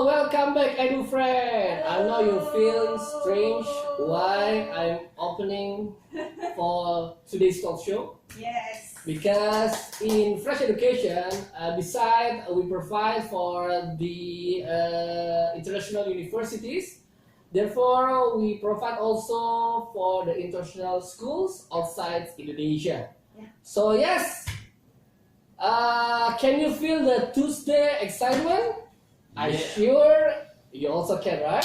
welcome back, Edu friend. I know you're feeling strange Hello. why I'm opening for today's talk show. Yes. Because in Fresh Education, beside we provide for the international universities, therefore we provide also for the international schools outside Indonesia. Yeah. So yes, can you feel the Tuesday excitement? I'm Yeah. sure you also can, right?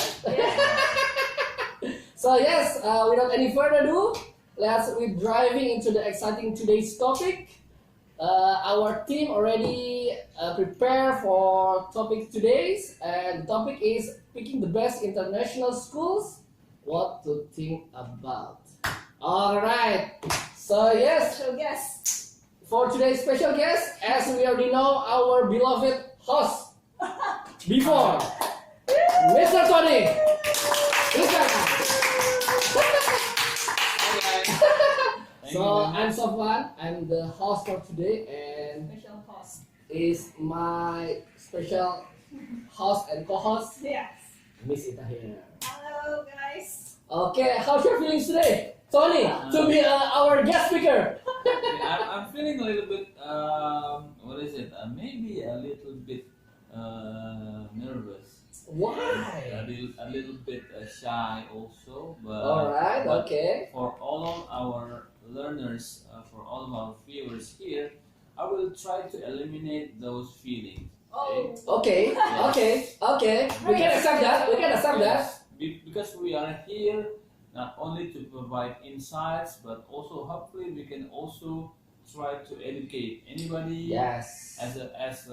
So yes, without any further ado, we're driving into the exciting today's topic. Our team already prepared for topic today's, and the topic is picking the best international schools. What to think about? All right. So yes, Special guest. for today's special guest, as we already know, our beloved host before, Mr. Tony. Please welcome. So I'm Sofwan, I'm the host for today, and Special host. is my special host and co-host, Yes. Miss Ita here. Hello guys. Okay, how's your feelings today, Tony, to be our guest speaker? I'm feeling a little bit, what is it? Maybe a little bit nervous. Why? A little bit shy also. But, Alright, but okay. For all of our learners, for all of our viewers here, I will try to eliminate those feelings. Oh. Okay, okay. We can accept that, Yes, because we are here not only to provide insights, but also hopefully we can also try to educate anybody Yes. as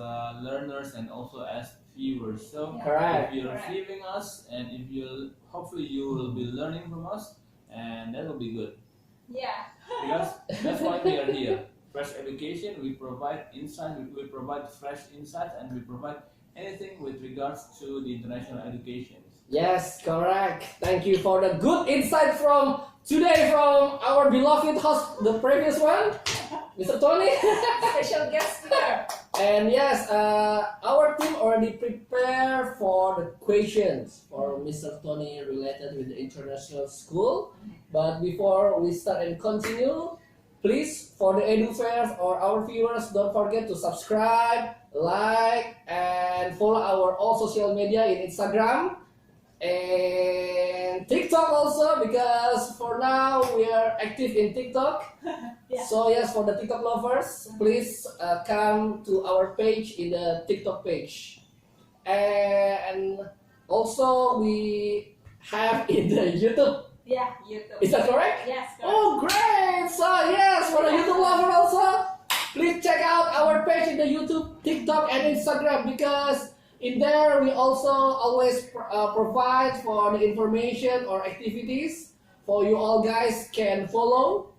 learners and also as viewers. So Correct. if you're Correct. viewing us and if you hopefully you will be learning from us, and that will be good Yeah. because that's why we are here. Fresh education, we provide insight, we provide fresh insights, and we provide anything with regards to the international education. Yes, correct. Thank you for the good insight from today from our beloved host, the previous one, Mr. Tony. Special guest here. And yes, our team already prepared for the questions for Mr. Tony related with the international school. But before we start and continue, please, for the edu fairs or our viewers, don't forget to subscribe, like, and follow our all social media in Instagram and TikTok also, because for now we are active in TikTok. Yeah. So yes, for the TikTok lovers, please come to our page in the TikTok page. And also we have in the YouTube. Yeah, YouTube. Is that correct? Yes, correct. Oh, great! So yes, for the YouTube lover also, please check out our page in the YouTube, TikTok, and Instagram, because in there we also always provide for the information or activities for you all guys can follow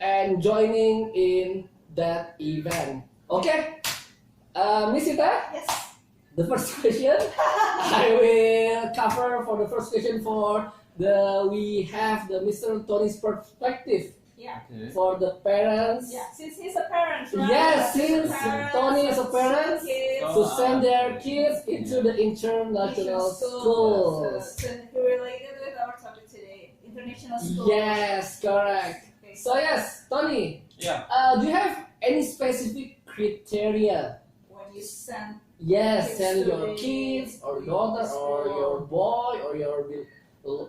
and joining in that event. Okay, Miss Ita, Yes. the first question I will cover for the first question for we have the Mr. Tony's perspective Yeah. Okay. for the parents. Yeah. Since he's a parent, right? Yes, since Parents, Tony is a parent, kids. to send their kids into the international schools. So he related with our topic today, international schools. Yes, correct. Okay. So yes, Tony, Yeah. do you have any specific criteria? When you send Yes, Kids send to your the kids or daughter or school. your boy or your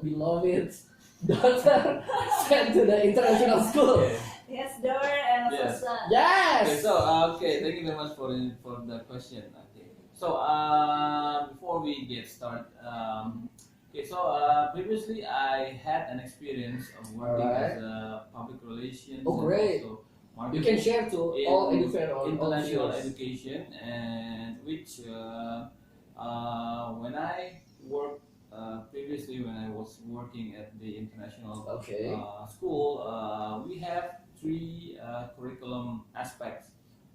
beloved daughter sent to the international school. Okay. yes, daughter and also Yes. son. Okay, Yes. so thank you very much for the question. Okay, so before we get started, previously I had an experience of working Alright. as a public relations Oh, great. and also You can marketing share to in all educator or all international viewers. education, and which when I worked previously when I was working at the international Okay. school, we have three curriculum aspects.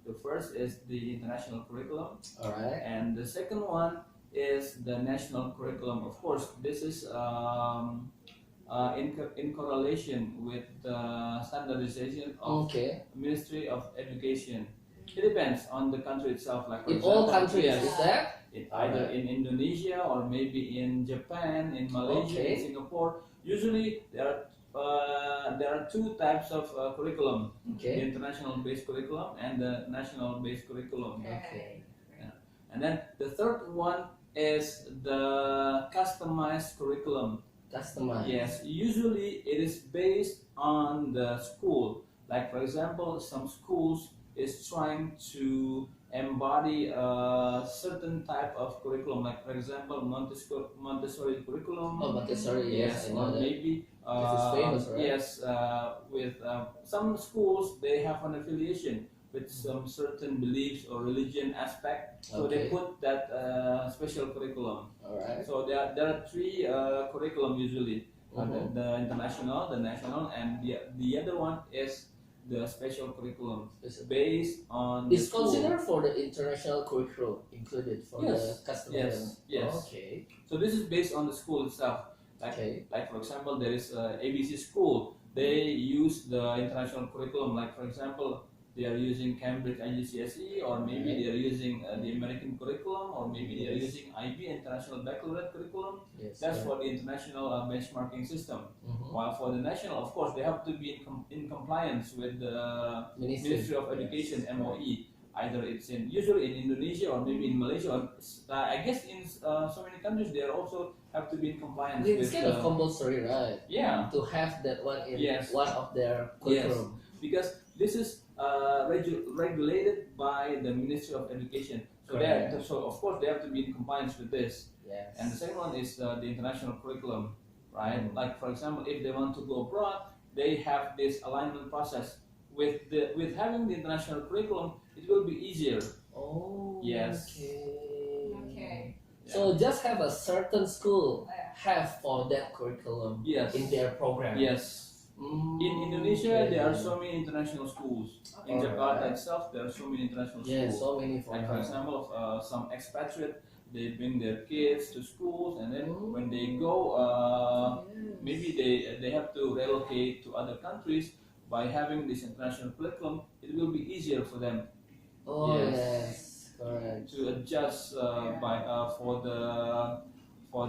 The first is the international curriculum, All right. and the second one is the national curriculum. Of course, this is in correlation with the standardization of Okay. Ministry of Education. It depends on the country itself. Like for In all example, countries, yes. is that? either in Indonesia or maybe in Japan, in Malaysia, Okay. in Singapore. Usually there are two types of curriculum: the Okay. international-based curriculum and the national-based curriculum. Okay. And then the third one is the customized curriculum. Customized. Yes, usually it is based on the school. Like for example, some schools is trying to embody a certain type of curriculum. Like for example, Montessori curriculum. Oh, Montessori. Yes, I know or that. maybe This is famous, right? yes, with some schools they have an affiliation with some certain beliefs or religion aspect, so they Okay. put that special curriculum. All right. So there are three curriculum usually. The international, the national, and the other one is the special curriculum based on the It's school. considered for the international curriculum included for Yes. the customer. Yes. Okay. So this is based on the school itself. Like for example, there is ABC school. They use the international curriculum. Like for example, they are using Cambridge IGCSE, or maybe they are using the American curriculum, or maybe they are using IB, International Baccalaureate curriculum. Yes. That's for the international benchmarking system. While for the national, of course, they have to be in compliance with the Ministry of Education, MOE. Either it's usually in Indonesia or maybe in Malaysia, or I guess in so many countries they also have to be in compliance It's with. kind of compulsory, right? Yeah. To have that one in Yes. one of their curriculum. Because this is regulated by the Ministry of Education. So Correct. so of course they have to be in compliance with this. Yes. And the second one is the international curriculum, right? Like for example, if they want to go abroad, they have this alignment process. With having the international curriculum, it will be easier. Oh. Yes. Okay. So just have a certain school have for that curriculum Yes. in their program. Yes. In Indonesia, there are so many international schools. In Okay. Jakarta itself, there are so many international schools. Yeah, so many for Like for example, some expatriate, they bring their kids to schools, and then when they go, maybe they have to relocate to other countries. By having this international curriculum, it will be easier for them. Oh Yes. yes, correct. To adjust for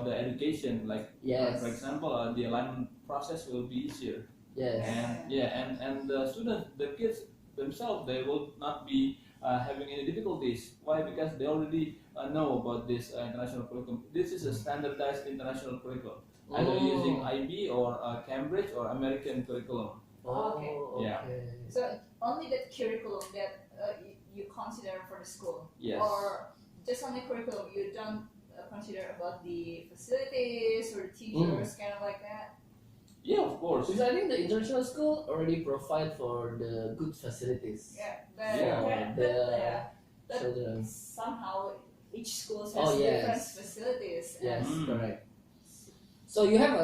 the education. Like Yes. for example, the alignment process will be easier. Yes. And the students, the kids themselves, they will not be having any difficulties. Why? Because they already know about this international curriculum. This is a standardized international curriculum, either using IB or Cambridge or American curriculum. Oh, Okay. Yeah. So only that curriculum that you consider for the school, Yes. or just only curriculum, you don't consider about the facilities or the teachers, kind of like that. Yeah, of course. Because I think the international school already provide for the good facilities Yeah, Yeah. but children. somehow each school has Oh, yes. different facilities. Yes, Mm. correct. So you have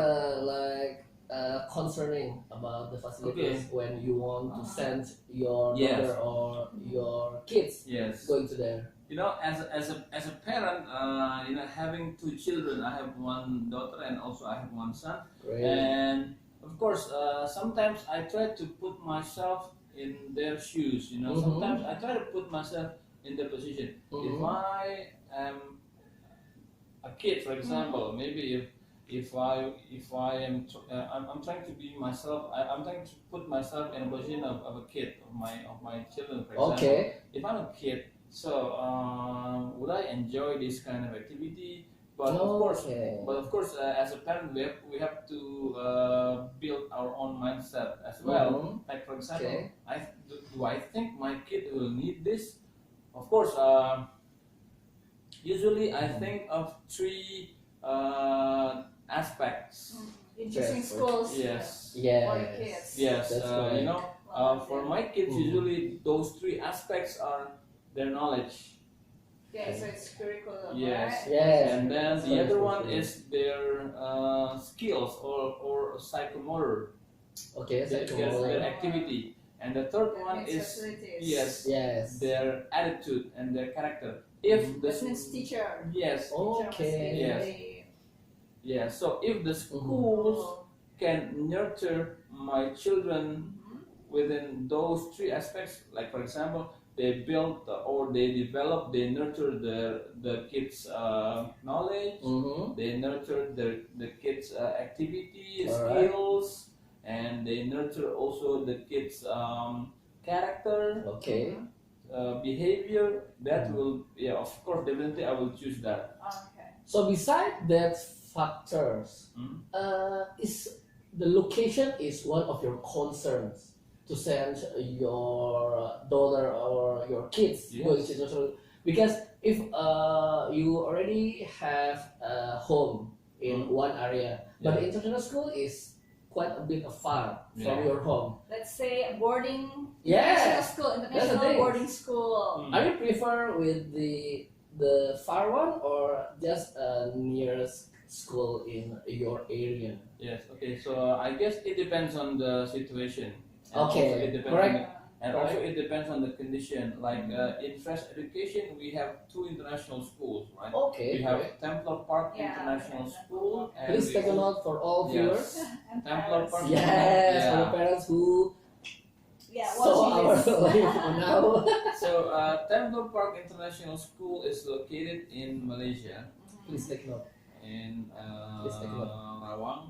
concerning about the facilities when you want to send your Yes. daughter or your kids Yes. going to there. You know, as a parent, having two children, I have one daughter and also I have one son. Great. And of course, sometimes I try to put myself in their shoes. Sometimes I try to put myself in their position. If I am a kid, for example, maybe if I am I'm trying to be myself. I'm trying to put myself in a position of a kid, of my children, for example. Okay. If I'm a kid, so would I enjoy this kind of activity? But of course, as a parent, we have to build our own mindset as well. Like for example, do I think my kid will need this? Of course, usually I think of three aspects. In choosing schools. Yes. Yes. For the kids. Yes. That's right. For my kids, usually those three aspects are their knowledge. Okay, so it's curriculum, Yes. right? Yes. And then the Yes, other for one sure. is their skills or psychomotor, Okay, their activity. And the third That one means is facilities. Yes. their attitude and their character. If the That means teacher. yes, Okay. yeah. So if the schools can nurture my children within those three aspects, like for example, they build or they develop, they nurture the kids' knowledge, they nurture the kids' activity, Alright. skills, and they nurture also the kids' character, Okay. behavior. That will, yeah, of course, definitely I will choose that. Okay. So beside that factors, is the location is one of your concerns to send your daughter or your kids Yes. going to international, because if you already have a home in one area, but the Yeah. international school is quite a bit far from Yeah. your home. Let's say a boarding Yes. international school, That's the international thing. boarding school. Are you prefer with the far one or just a nearest school in your area? Yes. Okay. So I guess it depends on the situation. And Okay, also it depends correct. On the, and also it depends on the condition. Like in fresh education, we have two international schools, right? Okay. We have Great. Templar Park Yeah, International okay. School, and Please we take a also- note for all Yes. viewers. And Templar parents. Park. Yes, for the Yeah. parents who Yeah, saw our watching this. live now. So Templar Park International School is located in Malaysia, Please take note. in Please take note. Rawang.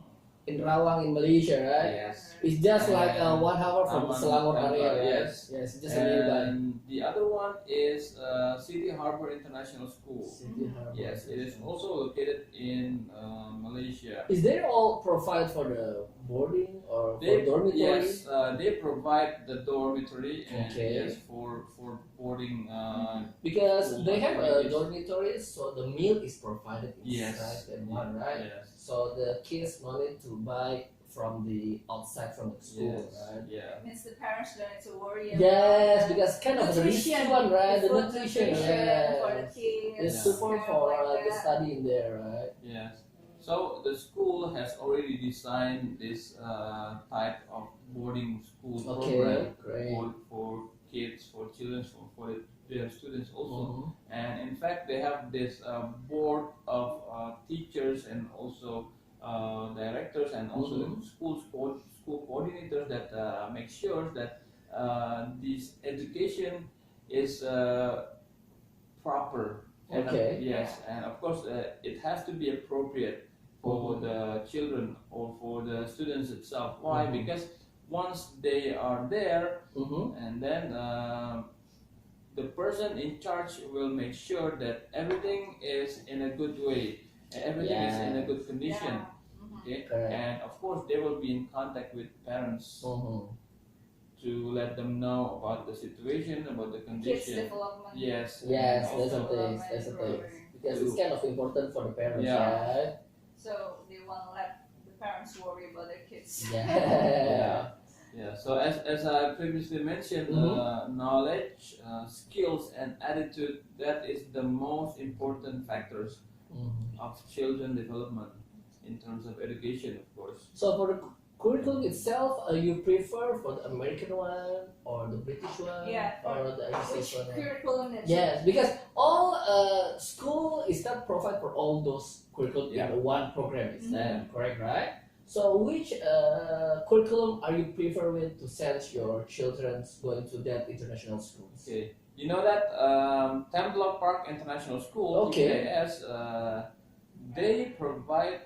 In Rawang in Malaysia, right? Yes. It's just like And 1 hour from the Selangor area, right? yes. Yes, just a nearby. And the other one is City Harbor International School. City Harbour. Yes, it is also located in Malaysia. Is there all provide for the boarding or for dormitory? Yes, they provide the dormitory and Okay. yes for boarding. Because they have a Yes. dormitory, so the meal is provided Yes. inside that one, right? Yes. So the kids no need to buy from the outside from the school, Yes. right? Yeah. Means the parents don't need to worry about Yes, because kind of the risky nutrition, one, right? The food nutrition, for the yes. kids. It's Yeah. support kind of for like the that. study in there, right? Yes. So the school has already designed this type of boarding school Okay, program great. for kids, for children, for their students also. Mhm. And in fact, they have this board of teachers and also directors and also the school coordinators that make sure that this education is proper. And, Okay. yes, and of course it has to be appropriate for the children or for the students itself. Why? Because once they are there, and then the person in charge will make sure that everything is in a good way, everything is in a good condition. Yeah. Mhm. Okay, Correct. and of course they will be in contact with parents to let them know about the situation, about the Kids condition. development. Yes. Yes, and that's also- the thing. That's the thing. Because it's kind of important for the parents, Yeah. right? So they won't let the parents worry about their kids. Yeah. Yeah, so as I previously mentioned, knowledge, skills, and attitude, that is the most important factors of children development in terms of education, of course. So for the curriculum itself, you prefer for the American one or the British one Yeah, or the Which ICS one? curriculum that Yes, because all school is not provide for all those curriculum Yeah. in one program. Is that Mhm. correct, right? So which curriculum are you prefer with to send your children going to that international schools? Okay, you know that Templar Park International School, Okay. TPIS, they provide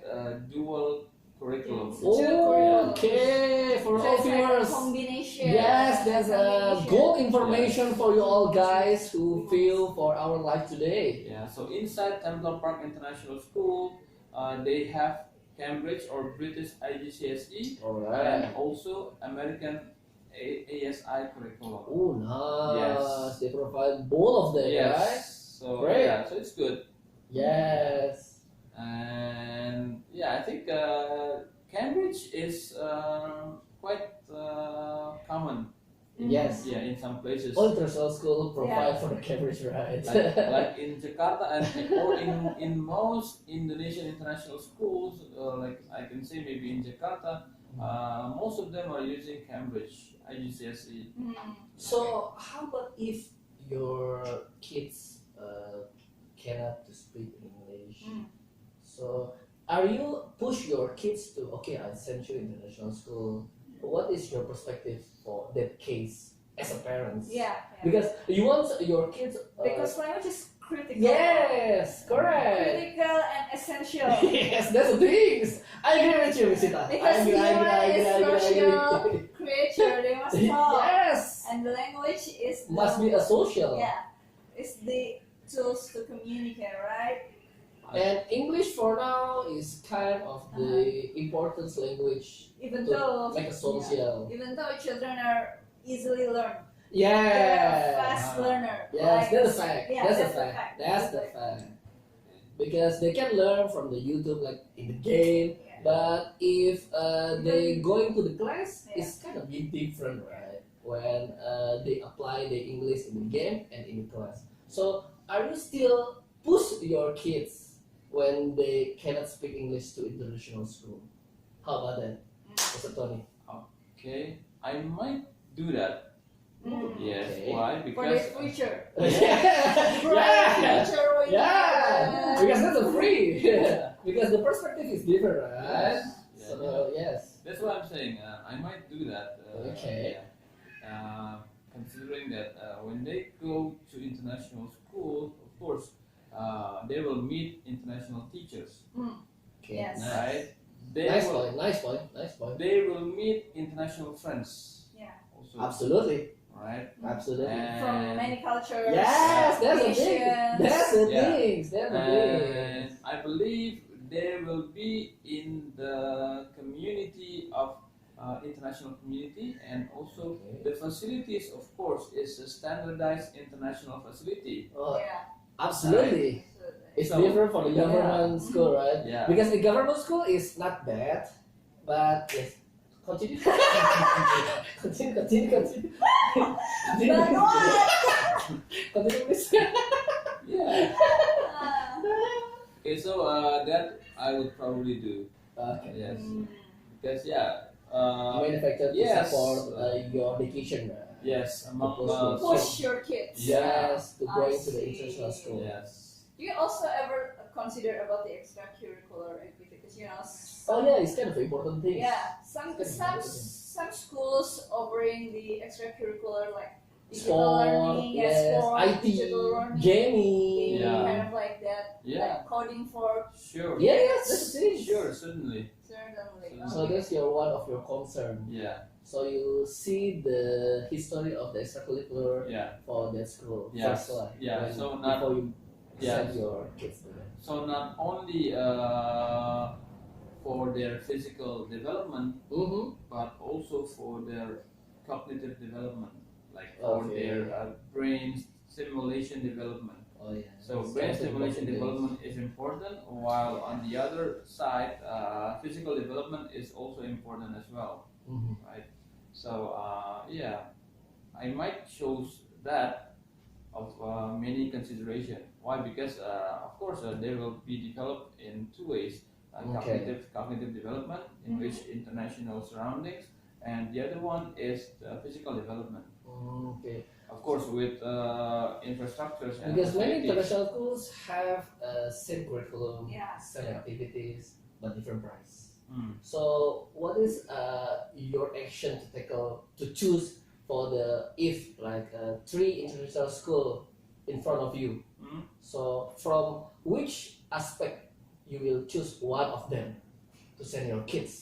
dual curriculum. Two curriculums. Okay, for So all it's like a viewers. combination. Yes, there's Combination. gold information for you all guys who feel for our life today. Yeah, so inside Templar Park International School, they have Cambridge or British IGCSE Alright. and also American ASI curriculum. Oh, nice. Yes. They provide both of them, right? So Great. yeah, so it's good. Yes. And yeah, I think Cambridge is quite common. Yes. Yeah, in some places. All international school provide Yeah. for the Cambridge, right? like in Jakarta and or in most Indonesian international schools, like I can say maybe in Jakarta, most of them are using Cambridge IGCSE. Mhm. So how about if your kids cannot to speak English? Mm. So are you push your kids to okay, I send you international school. What is your perspective for that case? as a parent. Yeah. Because you want your kids. Because language is critical. Yes, correct. Critical and essential. Yes, that's the things. I agree with you, Visita. Because human is social agree. creature, they must talk. Yes, And the language is must be a social. Yeah, it's the tools to communicate, right? And English for now is kind of the important language Even to though make a social. even though children are easily learn, Yeah. they're a fast learner. Yes, Like, that's a fact. Yeah, that's a the fact. That's the fact. Because they can learn from the YouTube, like in the game. Yeah. But if they going to the class, Yeah. it's kind of be different, right? When they apply the English in the game and in the class. So are you still push your kids when they cannot speak English to international school? How about that, Mr. Tony? Okay, I might do that. Yes. Okay. Why? For the Because future. Yeah. Future when Yeah, you because that's a free. Because the perspective is different, right? Yes. Yeah, So yes. that's what I'm saying. I might do that. Okay. Considering that when they go to international school, of course, they will meet international teachers, Okay. Yes. Nice. right? They Nice will, point. Nice point. Nice point. They will meet international friends. Yeah. Also, Absolutely. right? Absolutely. From many cultures. Yes, that's the thing. nations. That's the Yeah. things. That's the things. And I believe they will be in the community of international community, and also Okay. the facilities, of course, is a standardized international facility. Oh, Yeah. absolutely. It's So, different for the yeah. government school, right? Yeah. Because the government school is not bad, but yes. Continue. Continue. Continue. But what? Continue, please. Yeah. Ah. Okay, so that I would probably do. Okay. Yes. Mm. Because Manufacturer to yes. support your vacation, right? yes, among Push your kids. Yes, to go I into the see. international school. yes. Do you also ever consider about the extracurricular activities? You know. Oh yeah, it's kind of important thing. Yeah. Some schools offering the extracurricular like digital Sport, learning, yes, sport, IT, digital learning, gaming. Yeah. kind of like that. Yeah. Like coding for Sure. Yeah, yes, that's the thing. Sure, certainly. certainly. So Okay. that's one of your concern. Yeah. So you see the history of the extracurricular Yeah. for that school Yes. first, like, Yeah, when- so not- before you Yeah. send your kids to that. So not only for their physical development, Mm-hmm. but also for their cognitive development, like for Okay. their brain stimulation development. Oh yeah. So It's brain kind of stimulation important development is important, while on the other side, physical development is also important as well, things. Mhm. right? So yeah, I might choose that of many consideration. Why? Because of course they will be developed in two ways: Okay. cognitive development, in which international surroundings, and the other one is physical development. Okay. Of course, with infrastructures and Because many facilities. international schools have same curriculum, Yeah. same activities, but different price. Mm. So, what is your action to tackle to choose for the if like 3 international school in front of you? Mm. So, from which aspect you will choose one of them to send your kids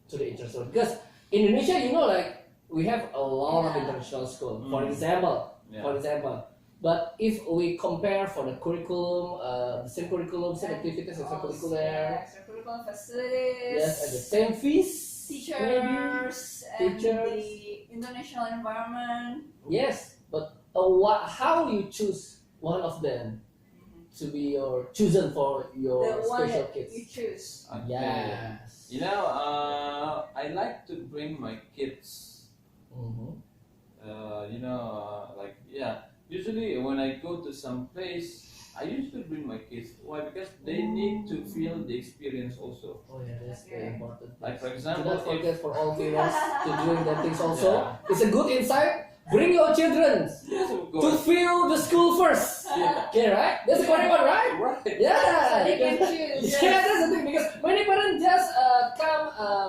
to the international? Because in Indonesia, you know, like we have a lot of Yeah. international school. Mm. For example, Yeah. but if we compare for the curriculum, the same curriculum, same activities, extracurricular, Yeah, extracurricular facilities. yes, and the same fees, Teachers and Teachers. the international environment. yes. But how you choose one of them to be your chosen for your The one special that kids? you choose. Okay. Yes. You know, I like to bring my kids. Mhm. Like usually when I go to some place, I usually bring my kids. Why? Because they need to feel the experience also. Oh yeah, that's Okay. very important. Like for Do example, not forget if, for all parents to doing that things also. Yeah. It's a good insight. Bring your children to feel the school first. Yeah. Okay, right? That's the correct one, right? Right. Yeah. So they can because- choose. Yeah, that's the thing because many parents just come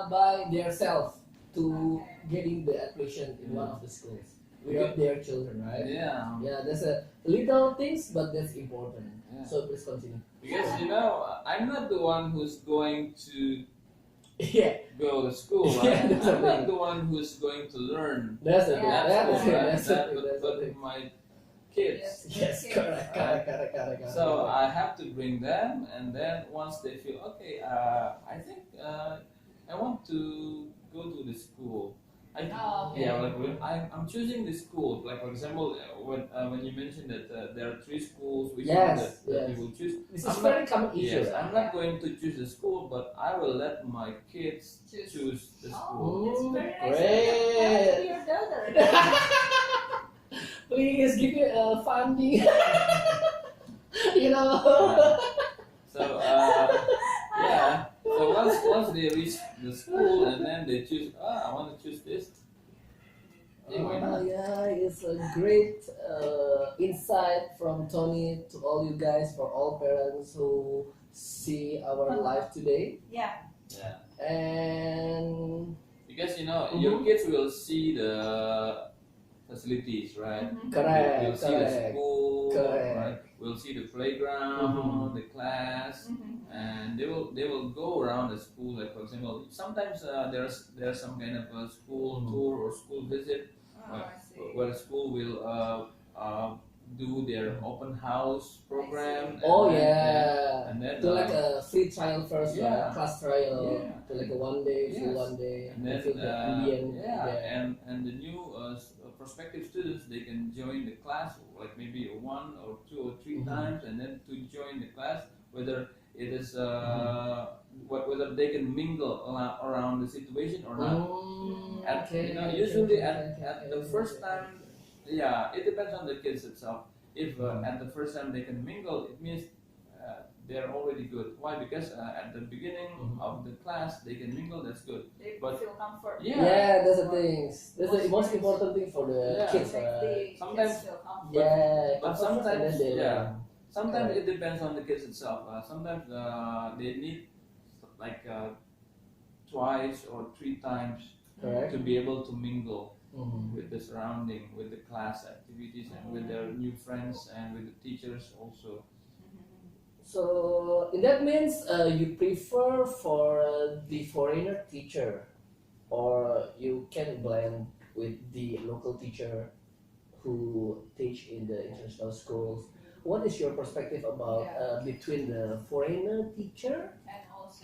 by themselves to Okay. getting the admission in one of the schools. without their children, right? Yeah. Yeah, there's a little things, but that's important. Yeah. So please continue. Because I'm not the one who's going to Yeah, go to school, Yeah, right? that's I'm the not thing. the one who's going to learn that's the Yeah, thing. at That's the school, thing. right? That's the That, thing. but, That's the but thing. my kids. Yes, Kids, correct, right? correct. So I have to bring them, and then once they feel okay, I think I want to go to the school. Oh, okay. Yeah, like I'm choosing the school. Like for example, when you mentioned that there are 3 schools, which one Yes, that yes. you will choose? This is I'm very not- common issue. Yes, I'm not going to choose the school, but I will let my kids Choose. choose the Oh, school. it's very nice. Great. That would be your daughter. Please give me a funding. you know. So yeah. So once they reach the school and then they choose, I want to choose this. Yeah, why not? Yeah, it's a great insight from Tony to all you guys, for all parents who see our live today. Yeah. Yeah. And Because your kids will see the facilities, right? Mhm. correct, We'll see the correct. school, Correct. right? We'll see the playground, Mhm. the class, Mhm. and they will go around the school. Like for example, sometimes there's some kind of a school Mhm. tour or school visit Oh, I see. where the school will do their open house program. and Oh then- yeah, and then, to like a free trial first, yeah. right? Class trial, Yeah. to like a 1 day, full Yes. 1 day, And then feel the ambient yeah, there. and the new prospective students, they can join the class like maybe 1 or 2 or 3 Mhm. times, and then to join the class, whether it is whether they can mingle around the situation or not. At, Okay, usually okay, at the first time, yeah, it depends on the kids itself. If at the first time they can mingle, it means they're already good. Why? Because at the beginning Mhm. of the class they can mingle. That's good. They But- feel comfort. Yeah. Yeah, that's the thing. That's the most important thing for the Yeah. kids, Make right? the Sometimes- kids feel comfort. Yeah, but comfort first and then sometimes, they yeah. learn. Sometimes Correct. it depends on the kids itself. Sometimes they need like twice or 3 times Correct. to be able to mingle Mhm. with the surrounding, with the class activities, and with their new friends and with the teachers also. So in that means you prefer for the foreigner teacher, or you can blend with the local teacher who teach in the international schools. What is your perspective about Yeah. between the foreigner teacher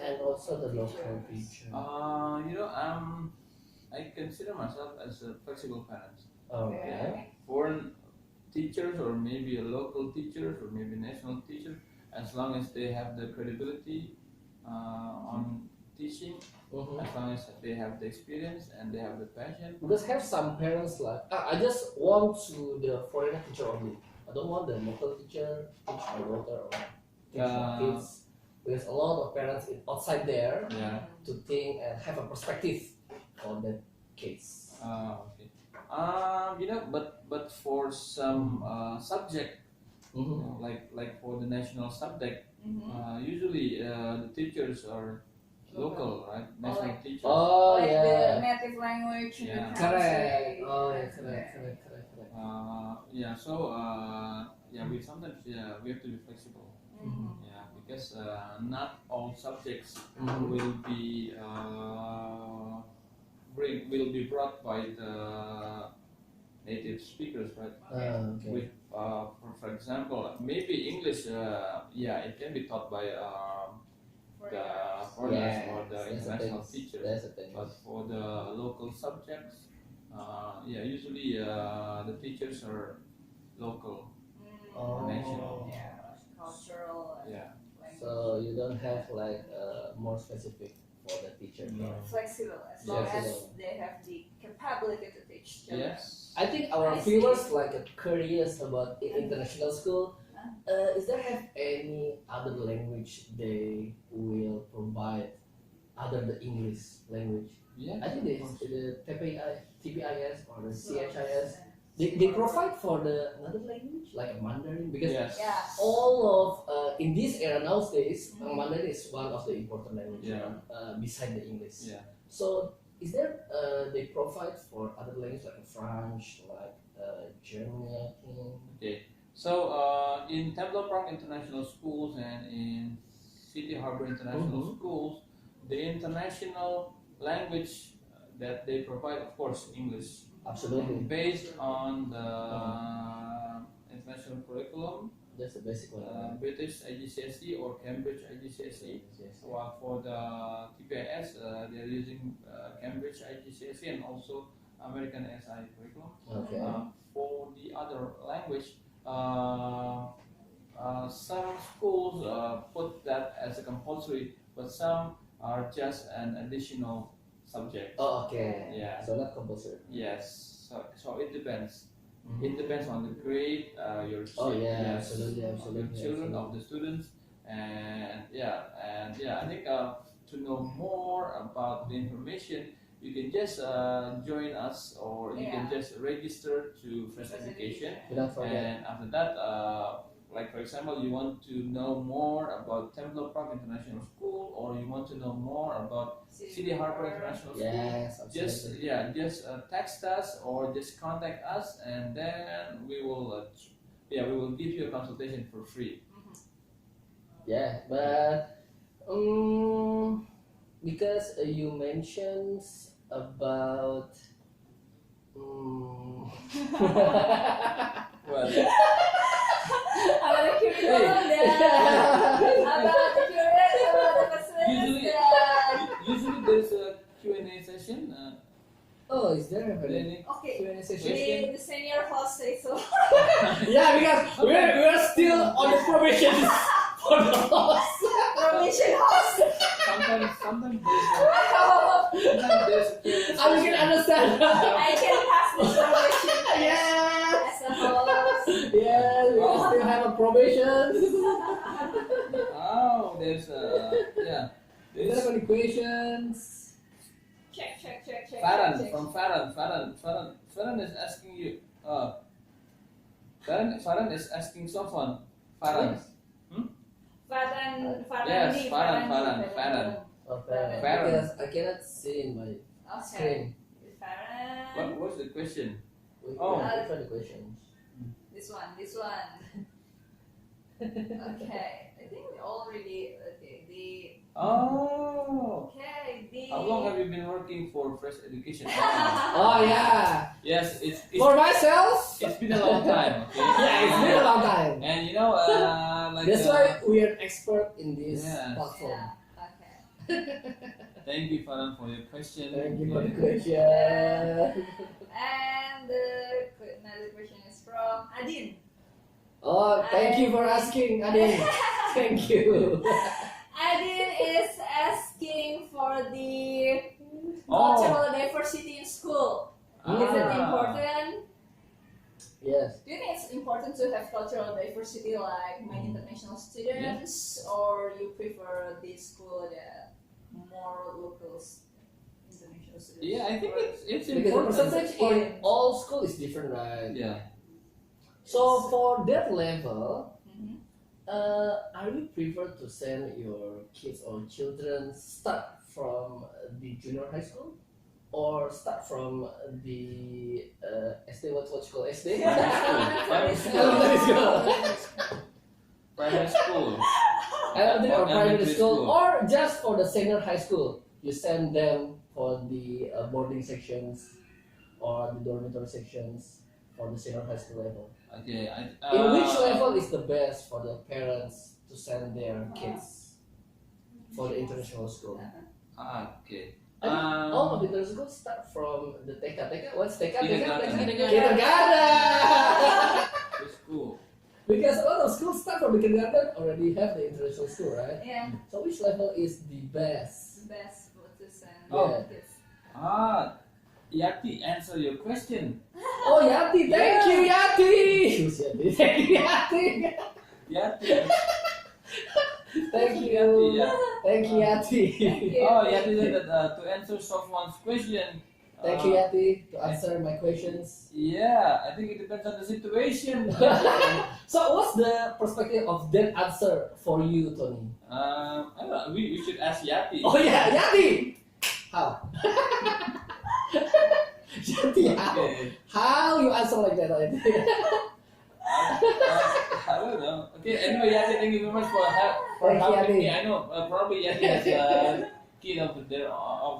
and also the local teachers. teacher? I consider myself as a flexible parent. Okay. Foreign teachers, or maybe a local teachers, or maybe national teachers, as long as they have the credibility on teaching, Mhm. as long as they have the experience and they have the passion. Because have some parents like, I just want to the foreigner teacher only. I don't want the local teacher teach my daughter or teach my kids. There's a lot of parents outside there Yeah. to think and have a perspective on that case. Okay. But for some subject, Mhm. like for the national subject, Mhm. usually the teachers are local, right? National like- teachers. Oh Like the yeah. native language. you Yeah. can Correct. say. Oh yeah, correct. Yeah. So we sometimes we have to be flexible. Mhm. Yeah, because not all subjects Mhm. will be brought by the native speakers, right? Okay. With for example, maybe English, it can be taught by the foreigners Yes, or the that's the international thing. teachers. That's the thing. But for the local subjects, usually the teachers are local. Oh. national. Yeah, cultural. Yeah. Language. So you don't have like more specific for the teacher. No. Flexible as long Flexible. as they have the capability to teach children. Yes. I think our I see. viewers like curious about international school. Is there have any other language they will provide other the English language? Yeah. I think the TPIS or the CHIS Yeah. they provide for the another language like a Mandarin, because Yes. Yeah. all of in this era nowadays Mhm. Mandarin is one of the important languages Yeah. beside the English. Yeah. So is there they provide for other languages like French, like Germany, I think. Okay. So in Tabletalk International Schools and in City Harbor International Schools, the international language that they provide, of course, English, Absolutely. based on the international curriculum, That's the basic one. British IGCSE or Cambridge IGCSE. Yes. While for the TPIS, they're using Cambridge IGCSE and also American SI curriculum. Okay. For the other language, some schools put that as a compulsory, but some are just an additional subject. Oh, okay. Yeah. So not compulsory. Yes. So it depends. It depends on the grade, your Oh yeah, yes, absolutely, of absolutely. the children, of the students, and I think to know more about the information, you can just join us, or you can just register to Fresh Education, Without forget. and after that, like for example, you want to know more about Temple Park International School, or you want to know more about City Harbor International School. Yes, absolutely. Just text us or just contact us, and then we will give you a consultation for free. Yeah, but because you mentioned about Well, About the curriculum, about the usually, facilities. usually there's a Q&A session. oh, is there a Any Okay. Q&A session? The senior host says so. Yeah, because we're still on the probation for the host. Permission host. sometimes there's a Q&A I session. can understand. I can pass this probation Yes. as a host. Yes, we still have a probation. Oh, there's Do you have there's any questions? Check. Farhan check. from Farhan is asking you. Farhan is asking Sofwan. Farhan. Farhan. Yes, Farhan. Oh, Farhan. because I cannot see in my Okay. screen. Farhan. What's the question? Which Oh. one are the questions? This one. Okay. I think we already. Okay. Oh. The. How long have you been working for Fresh Education? Oh yeah. Yes, For myself, it's been a long time. Okay. yeah, it's been a long time. And you know, like That's why we are expert in this Yes. platform. Yeah. Okay. thank you, Farhan, for your question. Thank you for the question. And another question is from Adin. Oh, thank you for asking, Adin. Thank you. Adin is asking for the Oh. cultural diversity in school. Is it important? Yes. Do you think it's important to have cultural diversity like many international students, or you prefer this school that more locals, international students? Yeah, I think it's Because the important. percentage in all school is different, right? Yeah. So for that level, Mhm. are you prefer to send your kids or children start from the junior high school, or start from the SD? What you call SD? Primary school. Elementary school. Primary school. Elementary or primary Elementary school, school. or just for the senior high school, you send them for the boarding sections or the dormitory sections for the senior high school level. Okay. In which level is the best for the parents to send their kids for the international school? Okay. I think all of the international schools start from the TK. What's TK? Kindergarten. Kindergarten. The school. Because a lot of schools start from the kindergarten already have the international school, right? Yeah, So which level is the best? best for to send Oh. kids. Yati, answer your question. Oh, Yati, thank you, Yati. Who's Yati? Thank you, Yati. Yati. Thank you. Yeah. Thank you, Yati. Oh, Yati said that to answer someone's question. Thank you, Yati, to answer my questions. Yeah, I think it depends on the situation. So, what's the perspective of that answer for you, Tony? I don't know. We should ask Yati. Oh yeah, Yati. How? Yati, how? Okay. How you answer like that already. I don't know. Okay, anyway, Yati, thank you very much for Thank you, helping me. Yati. I know probably Yati has a kid of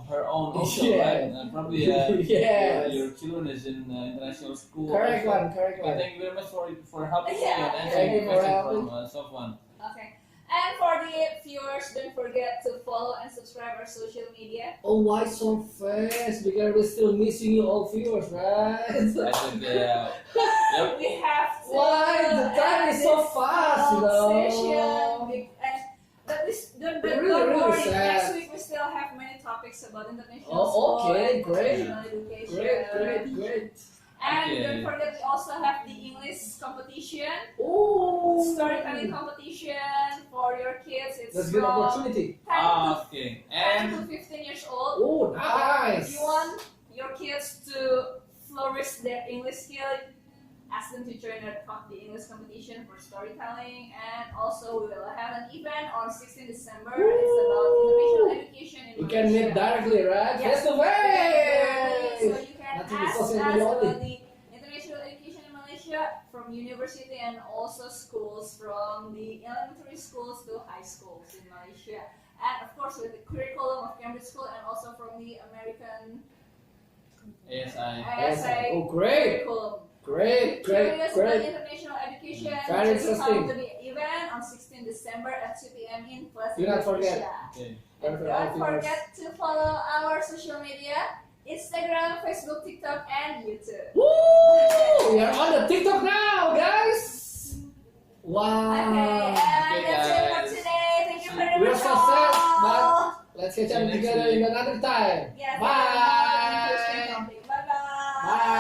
her own also, Yeah. right? Probably Yes. your children is in international school. Correct also. one, correct Okay, one. thank you very much for helping me Yeah. and Thank answering you the for question helping. from Sofwan. Okay. And for the viewers, don't forget to follow and subscribe our social media. Oh, why so fast? Because we're still missing you all viewers, right? I think, yep. We have to Why? The time is so this fast, you long know. session. But don't Really worry. sad. Next week we still have many topics about international Oh, sport okay, and great. international education. Great. And Okay. don't forget we also have the English competition, Oh, storytelling competition for your kids. It's that's good from opportunity. 10 Okay, 10 and to 15 years old. Oh, If nice. you want your kids to flourish their English skill, ask them to join the English competition for storytelling. And also we will have an event on 16 December. It's about international education in We can meet Malaysia. directly, right? Yes. Face to So face. you can Not to be ask social us media about only. the international education in Malaysia from university and also schools from the elementary schools to high schools in Malaysia. And of course with the curriculum of Cambridge School and also from the American ASI. ISI Oh, great. curriculum. Great. Curious about international education, Very just interesting. come to the event on 16 December at 2 p.m. in Plaza Do not forget. Indonesia. Okay. And For all don't viewers. forget to follow our social media, Instagram, Facebook, TikTok, and YouTube. Woo! We are on the TikTok now, guys. Wow. Okay, and Okay, that's it for guys. today. Thank you very We're much. so sad, but all. let's catch See you up next together week. in another time. Yes, Bye. Bye bye. Bye.